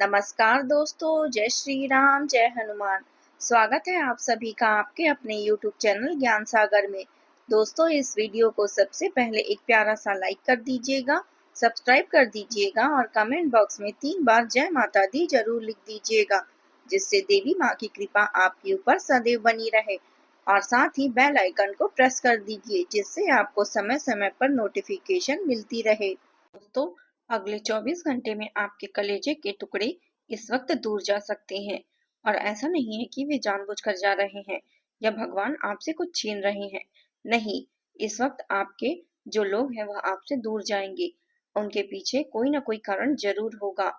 नमस्कार दोस्तों, जय श्री राम, जय हनुमान। स्वागत है आप सभी का आपके अपने YouTube चैनल ज्ञान सागर में। दोस्तों, इस वीडियो को सबसे पहले एक प्यारा सा लाइक कर दीजिएगा, सब्सक्राइब कर दीजिएगा और कमेंट बॉक्स में 3 बार जय माता दी जरूर लिख दीजिएगा, जिससे देवी माँ की कृपा आपके ऊपर सदैव बनी रहे। और साथ ही बेल आइकन को प्रेस कर दीजिए, जिससे आपको समय समय पर नोटिफिकेशन मिलती रहे। दोस्तों, अगले 24 घंटे में आपके कलेजे के टुकड़े इस वक्त दूर जा सकते हैं। और ऐसा नहीं है कि वे जानबूझकर जा रहे हैं या भगवान आपसे कुछ छीन रहे हैं। नहीं, इस वक्त आपके जो लोग हैं वह आपसे दूर जाएंगे। उनके पीछे कोई ना कोई कारण जरूर होगा।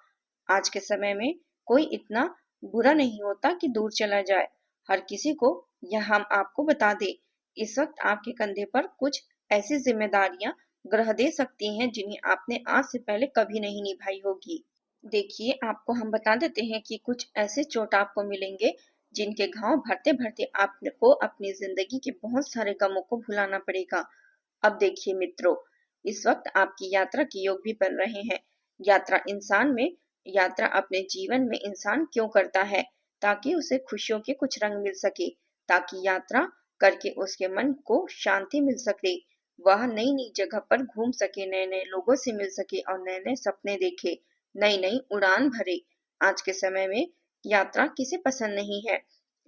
आज के समय में कोई इतना बुरा नहीं होता कि दूर चला जाए। हर किसी को यह हम आपको बता दे, इस वक्त आपके कंधे पर कुछ ऐसी जिम्मेदारियां ग्रह दे सकती हैं जिन्हें आपने आज से पहले कभी नहीं निभाई होगी। देखिए, आपको हम बता देते हैं कि कुछ ऐसे चोट आपको मिलेंगे जिनके घाव भरते भरते आपको अपनी जिंदगी के बहुत सारे गमों को भुलाना पड़ेगा। अब देखिए मित्रों, इस वक्त आपकी यात्रा के योग भी बन रहे हैं। यात्रा अपने जीवन में इंसान क्यों करता है? ताकि उसे खुशियों के कुछ रंग मिल सके, ताकि यात्रा करके उसके मन को शांति मिल सके, वह नई नई जगह पर घूम सके, नए नए लोगों से मिल सके और नए नए सपने देखे, नई नई उड़ान भरे। आज के समय में यात्रा किसे पसंद नहीं है?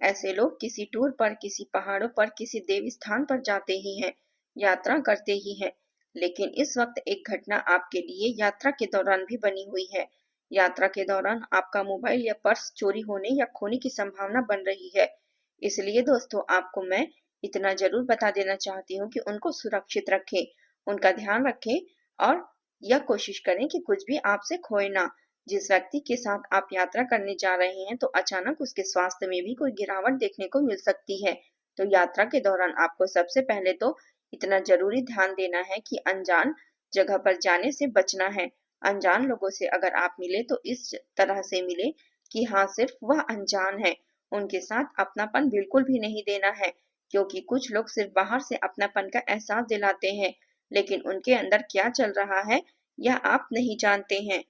ऐसे लोग किसी टूर पर, किसी पहाड़ों पर, किसी देवी स्थान पर जाते ही हैं, यात्रा करते ही हैं। लेकिन इस वक्त एक घटना आपके लिए यात्रा के दौरान भी बनी हुई है। यात्रा के दौरान आपका मोबाइल या पर्स चोरी होने या खोने की संभावना बन रही है। इसलिए दोस्तों, आपको मैं इतना जरूर बता देना चाहती हूँ कि उनको सुरक्षित रखें, उनका ध्यान रखें और यह कोशिश करें कि कुछ भी आपसे खोए ना। जिस व्यक्ति के साथ आप यात्रा करने जा रहे हैं तो अचानक उसके स्वास्थ्य में भी कोई गिरावट देखने को मिल सकती है। तो यात्रा के दौरान आपको सबसे पहले तो इतना जरूरी ध्यान देना है कि अनजान जगह पर जाने से बचना है। अनजान लोगों से अगर आप मिले तो इस तरह से मिले कि हाँ, सिर्फ वह अनजान है, उनके साथ अपनापन बिल्कुल भी नहीं देना है। क्योंकि कुछ लोग सिर्फ बाहर से अपनापन का एहसास दिलाते हैं, लेकिन उनके अंदर क्या चल रहा है यह आप नहीं जानते हैं।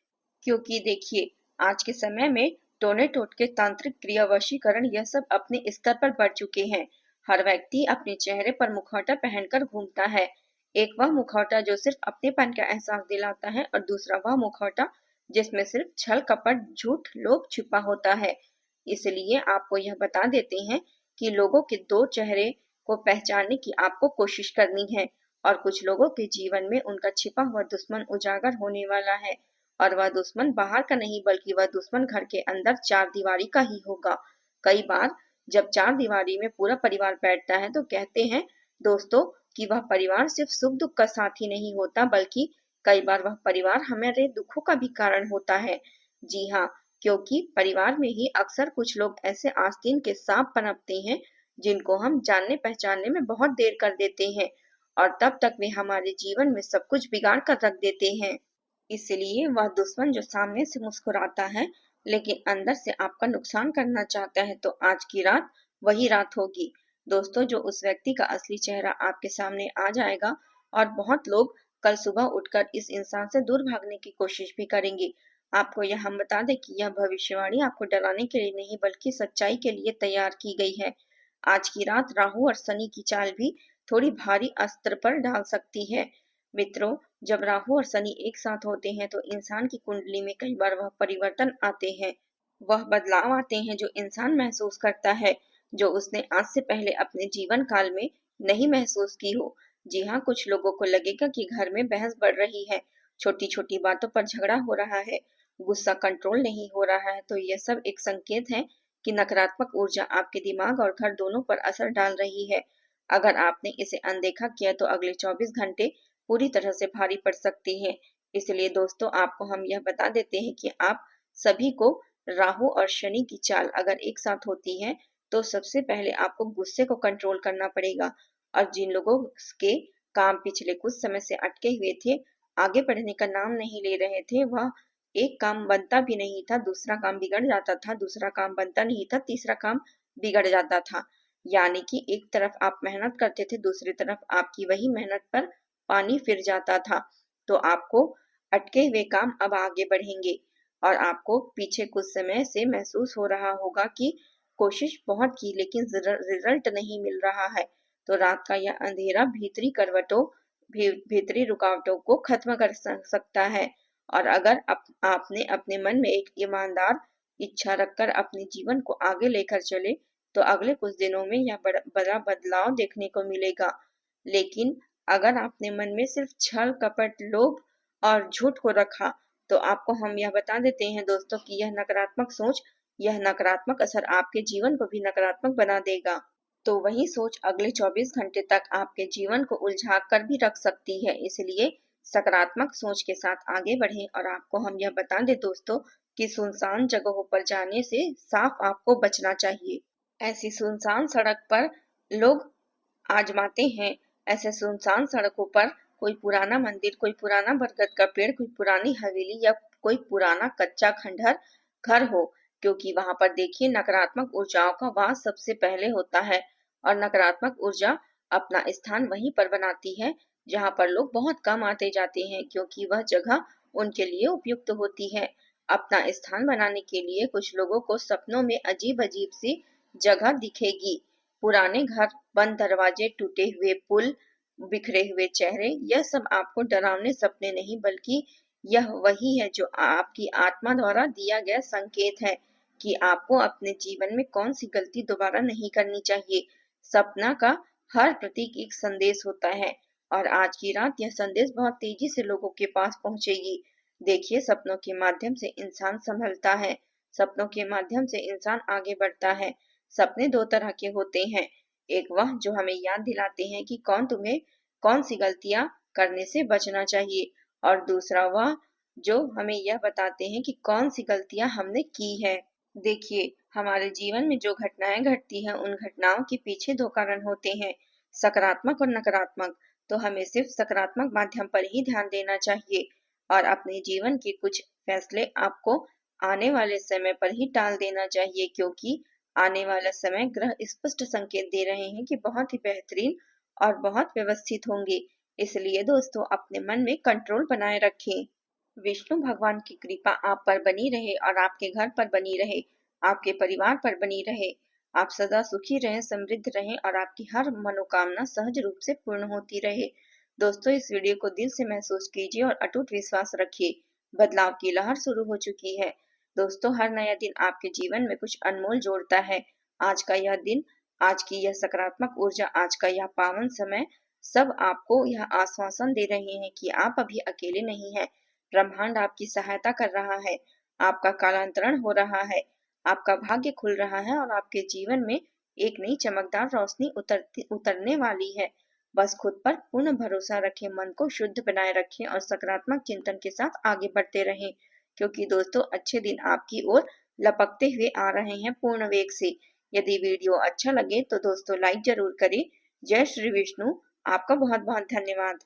क्योंकि देखिए, आज के समय में टोने टोटके, तांत्रिक क्रिया, वशीकरण, यह सब अपने स्तर पर बढ़ चुके हैं। हर व्यक्ति अपने चेहरे पर मुखौटा पहनकर घूमता है। एक वह मुखौटा जो सिर्फ अपनेपन का एहसास दिलाता है और दूसरा वह मुखौटा जिसमें सिर्फ छल कपट, झूठ, लोभ छुपा होता है। इसलिए आपको यह बता देते हैं कि लोगों के दो चेहरे को पहचानने की आपको कोशिश करनी है। और कुछ लोगों के जीवन में उनका छिपा हुआ दुश्मन उजागर होने वाला है। और वह दुश्मन बाहर का नहीं, बल्कि वह दुश्मन घर के अंदर चार दीवारी का ही होगा। कई बार जब चार दीवारी में पूरा परिवार बैठता है तो कहते हैं दोस्तों कि वह परिवार सिर्फ सुख दुख का साथी नहीं होता, बल्कि कई बार वह परिवार हमारे दुखों का भी कारण होता है। जी हाँ, क्योंकि परिवार में ही अक्सर कुछ लोग ऐसे आस्तीन के सांप पनपते हैं जिनको हम जानने पहचानने में बहुत देर कर देते हैं और तब तक वे हमारे जीवन में सब कुछ बिगाड़ कर रख देते हैं। इसलिए वह दुश्मन जो सामने से मुस्कुराता है लेकिन अंदर से आपका नुकसान करना चाहता है, तो आज की रात वही रात होगी। दोस्तों, जो उस व्यक्ति का असली चेहरा आपके सामने आ जाएगा और बहुत लोग कल सुबह उठकर इस इंसान से दूर भागने की कोशिश भी करेंगे। आपको यह हम बता दें कि यह भविष्यवाणी आपको डराने के लिए नहीं, बल्कि सच्चाई के लिए तैयार की गई है। आज की रात राहु और शनि की चाल भी थोड़ी भारी अस्त्र पर डाल सकती है। मित्रों, जब राहु और शनि एक साथ होते हैं तो इंसान की कुंडली में कई बार वह परिवर्तन आते हैं, वह बदलाव आते हैं जो इंसान महसूस करता है, जो उसने आज से पहले अपने जीवन काल में नहीं महसूस की हो। जी हाँ, कुछ लोगों को लगेगा कि घर में बहस बढ़ रही है, छोटी छोटी बातों पर झगड़ा हो रहा है, गुस्सा कंट्रोल नहीं हो रहा है। तो यह सब एक संकेत है कि नकारात्मक ऊर्जा आपके दिमाग और घर दोनों पर असर डाल रही है। अगर आपने इसे अनदेखा किया तो अगले 24 घंटे पूरी तरह से भारी पड़ सकती है। इसलिए दोस्तों, आपको हम यह बता देते हैं कि आप सभी को राहु और शनि की चाल अगर एक साथ होती है तो सबसे पहले आपको गुस्से को कंट्रोल करना पड़ेगा। और जिन लोगों के काम पिछले कुछ समय से अटके हुए थे, आगे बढ़ने का नाम नहीं ले रहे थे, वह एक काम बनता भी नहीं था, दूसरा काम बिगड़ जाता था, दूसरा काम बनता नहीं था, तीसरा काम बिगड़ जाता था। यानी कि एक तरफ आप मेहनत करते थे, दूसरी तरफ आपकी वही मेहनत पर पानी फिर जाता था। तो आपको अटके हुए काम अब आगे बढ़ेंगे। और आपको पीछे कुछ समय से महसूस हो रहा होगा कि कोशिश बहुत की लेकिन रिजल्ट नहीं मिल रहा है। तो रात का यह अंधेरा भीतरी रुकावटों को खत्म कर सकता है। और अगर आपने अपने मन में एक ईमानदार इच्छा रखकर अपने जीवन को आगे लेकर चले, तो अगले कुछ दिनों में यह बड़ा बदलाव देखने को मिलेगा। लेकिन अगर आपने मन में सिर्फ छल, कपट, लोभ और झूठ को रखा, तो आपको हम यह बता देते हैं दोस्तों कि यह नकारात्मक असर आपके जीवन को भी नकारात्मक बना देगा। तो वही सोच अगले 24 घंटे तक आपके जीवन को उलझा कर भी रख सकती है। इसलिए सकारात्मक सोच के साथ आगे बढ़ें। और आपको हम यह बता दें दोस्तों कि सुनसान जगहों पर जाने से साफ आपको बचना चाहिए। ऐसी सुनसान सड़क पर लोग आजमाते हैं। ऐसे सुनसान सड़कों पर कोई पुराना मंदिर, कोई पुराना बरगद का पेड़, कोई पुरानी हवेली या कोई पुराना कच्चा खंडहर घर हो, क्योंकि वहां पर देखिए नकारात्मक ऊर्जाओं का वास सबसे पहले होता है। और नकारात्मक ऊर्जा अपना स्थान वहीं पर बनाती है जहां पर लोग बहुत कम आते जाते हैं, क्योंकि वह जगह उनके लिए उपयुक्त होती है। अपना स्थान बनाने के लिए कुछ लोगों को सपनों में अजीब अजीब सी जगह दिखेगी। पुराने घर, बंद दरवाजे, टूटे हुए पुल, बिखरे हुए चेहरे, यह सब आपको डरावने सपने नहीं बल्कि यह वही है जो आपकी आत्मा द्वारा दिया गया संकेत है कि आपको अपने जीवन में कौन सी गलती दोबारा नहीं करनी चाहिए। सपना का हर प्रतीक एक संदेश होता है और आज की रात यह संदेश बहुत तेजी से लोगों के पास पहुंचेगी। देखिए, सपनों के माध्यम से इंसान संभलता है, सपनों के माध्यम से इंसान आगे बढ़ता है। सपने दो तरह के होते हैं, एक वह जो हमें याद दिलाते हैं कि कौन सी गलतियां करने से बचना चाहिए, और दूसरा वह जो हमें यह बताते हैं कि कौन सी गलतियां हमने की है। देखिए, हमारे जीवन में जो घटनाएं घटती हैं उन घटनाओं के पीछे दो कारण होते हैं, सकारात्मक और नकारात्मक। तो हमें सिर्फ सकारात्मक माध्यम पर ही ध्यान देना चाहिए और अपने जीवन के कुछ फैसले आपको आने वाले समय पर ही टाल देना चाहिए, क्योंकि आने वाला समय ग्रह स्पष्ट संकेत दे रहे हैं कि बहुत ही बेहतरीन और बहुत व्यवस्थित होंगे। इसलिए दोस्तों, अपने मन में कंट्रोल बनाए रखें। विष्णु भगवान की कृपा आप पर बनी रहे और आपके घर पर बनी रहे, आपके परिवार पर बनी रहे। आप सदा सुखी रहें, समृद्ध रहें और आपकी हर मनोकामना सहज रूप से पूर्ण होती रहे। दोस्तों, इस वीडियो को दिल से महसूस कीजिए और अटूट विश्वास रखिए। बदलाव की लहर शुरू हो चुकी है। दोस्तों, हर नया दिन आपके जीवन में कुछ अनमोल जोड़ता है। आज का यह दिन, आज की यह सकारात्मक ऊर्जा, आज का यह पावन समय सब आपको यह आश्वासन दे रहे हैं कि आप अभी अकेले नहीं हैं। ब्रह्मांड आपकी सहायता कर रहा है, आपका कालांतरण हो रहा है, आपका भाग्य खुल रहा है और आपके जीवन में एक नई चमकदार रोशनी उतरने वाली है। बस खुद पर पूर्ण भरोसा रखें, मन को शुद्ध बनाए रखें और सकारात्मक चिंतन के साथ आगे बढ़ते रहें, क्योंकि दोस्तों अच्छे दिन आपकी ओर लपकते हुए आ रहे हैं पूर्ण वेग से। यदि वीडियो अच्छा लगे तो दोस्तों लाइक जरूर करें। जय श्री विष्णु। आपका बहुत बहुत धन्यवाद।